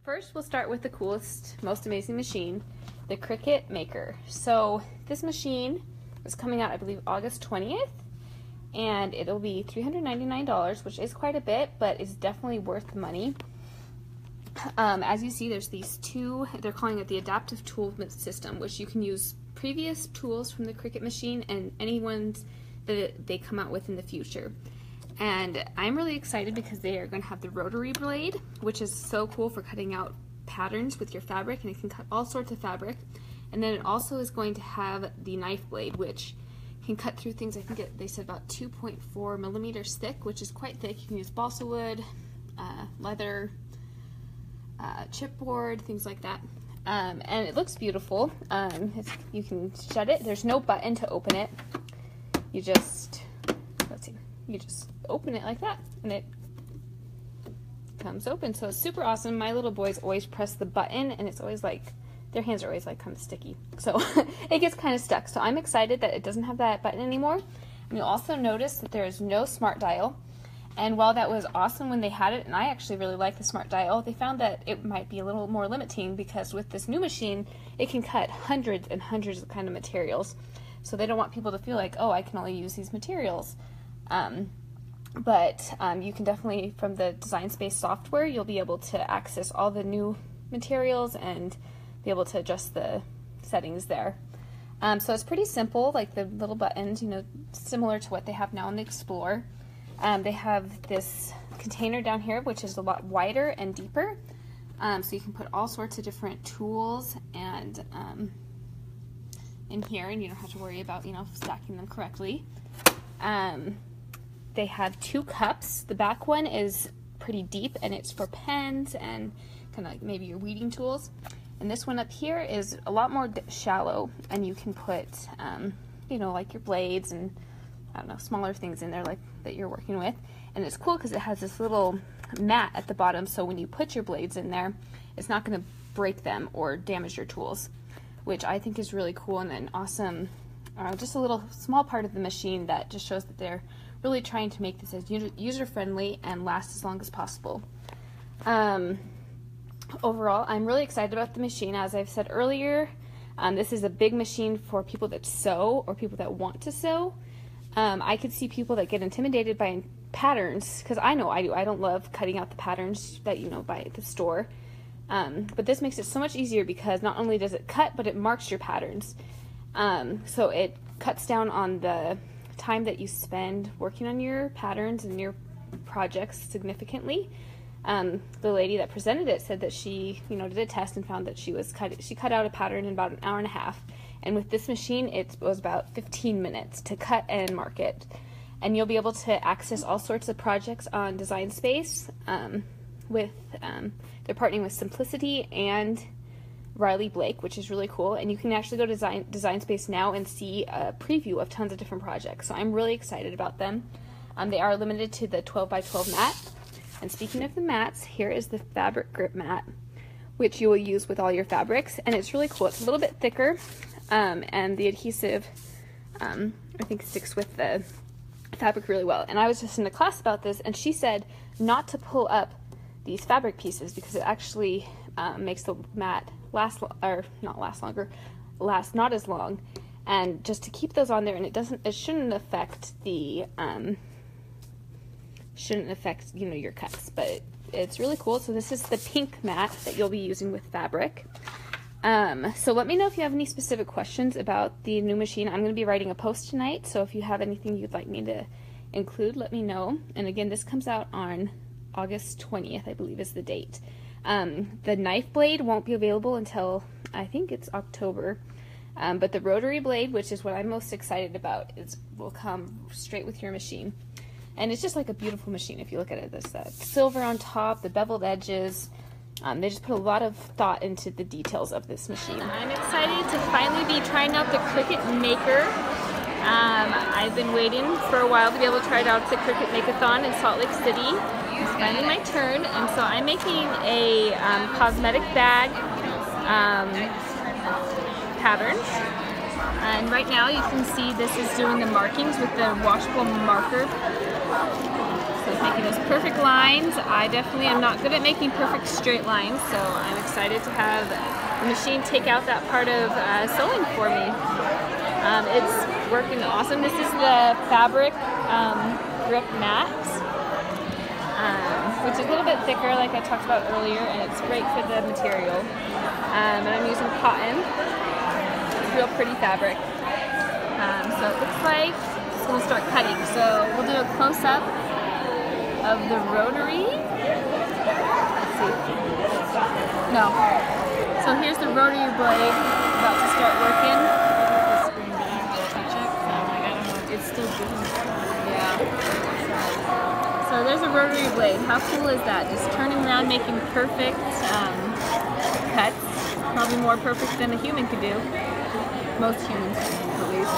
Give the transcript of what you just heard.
First, we'll start with the coolest, most amazing machine, the Cricut Maker. So this machine is coming out, I believe, August 20th, and it'll be $399, which is quite a bit, but is definitely worth the money. As you see, there's these two, they're calling it the adaptive tool system, which you can use previous tools from the Cricut machine and any ones that they come out with in the future. And I'm really excited because they are going to have the rotary blade, which is so cool for cutting out patterns with your fabric, and it can cut all sorts of fabric. And then it also is going to have the knife blade, which can cut through things. I think they said about 2.4 millimeters thick, which is quite thick. You can use balsa wood, leather, chipboard, things like that. And it looks beautiful. You can shut it. There's no button to open it. You just, you just open it like that, and it comes open. So it's super awesome. My little boys always press the button, and it's always like, their hands are always like kind of sticky. So it gets kind of stuck. So I'm excited that it doesn't have that button anymore. And you'll also notice that there is no smart dial. And while that was awesome when they had it, and I actually really like the smart dial, they found that it might be a little more limiting because with this new machine, it can cut hundreds and hundreds of kind of materials. So they don't want people to feel like, oh, I can only use these materials. But you can definitely, from the Design Space software, you'll be able to access all the new materials and be able to adjust the settings there. So it's pretty simple, like the little buttons, you know, similar to what they have now in the Explorer. They have this container down here, which is a lot wider and deeper. So you can put all sorts of different tools and in here, and you don't have to worry about, you know, stacking them correctly. They have two cups. The back one is pretty deep, and it's for pens and kind of like maybe your weeding tools. And this one up here is a lot more shallow, and you can put, you know, like your blades and I don't know, smaller things in there like that you're working with. And it's cool because it has this little mat at the bottom, so when you put your blades in there, it's not going to break them or damage your tools, which I think is really cool and an awesome, just a little small part of the machine that just shows that they're really trying to make this as user-friendly and last as long as possible. Overall, I'm really excited about the machine. As I've said earlier, this is a big machine for people that sew or people that want to sew. I could see people that get intimidated by patterns, because I know I do. I don't love cutting out the patterns that you know buy at the store. But this makes it so much easier because not only does it cut, but it marks your patterns. So it cuts down on the time that you spend working on your patterns and your projects significantly. The lady that presented it said that she, you know, did a test and found that she cut out a pattern in about an hour and a half. And with this machine, it was about 15 minutes to cut and mark it. And you'll be able to access all sorts of projects on Design Space. They're partnering with Simplicity and Riley Blake, which is really cool. And you can actually go to Design Space now and see a preview of tons of different projects. So I'm really excited about them. They are limited to the 12x12 mat. And speaking of the mats, here is the fabric grip mat, which you will use with all your fabrics. And it's really cool. It's a little bit thicker, and the adhesive, I think, sticks with the fabric really well. And I was just in a class about this, and she said not to pull up these fabric pieces because it actually makes the mat last not as long, and just to keep those on there, and it shouldn't affect the you know, your cuts, but it's really cool. So this is the pink mat that you'll be using with fabric. So let me know if you have any specific questions about the new machine. I'm going to be writing a post tonight, so if you have anything you'd like me to include, let me know. And again, this comes out on August 20th, I believe is the date. The knife blade won't be available until, I think it's October. But the rotary blade, which is what I'm most excited about, will come straight with your machine. And it's just like a beautiful machine if you look at it. There's that silver on top, the beveled edges. They just put a lot of thought into the details of this machine. I'm excited to finally be trying out the Cricut Maker. I've been waiting for a while to be able to try it out at the Cricut Make-a-thon in Salt Lake City. It's finally my turn, and so I'm making a cosmetic bag patterns. And right now you can see this is doing the markings with the washable marker. So it's making those perfect lines. I definitely am not good at making perfect straight lines, so I'm excited to have the machine take out that part of sewing for me. It's working awesome. This is the fabric grip mat, which is a little bit thicker like I talked about earlier, and it's great for the material. And I'm using cotton. It's real pretty fabric. So it looks like it's going to start cutting. So we'll do a close-up of the rotary. Let's see. No. So here's the rotary blade about to start working. It's still doing it. Yeah. So there's a rotary blade. How cool is that? Just turning around, making perfect cuts. Probably more perfect than a human could do. Most humans, at least.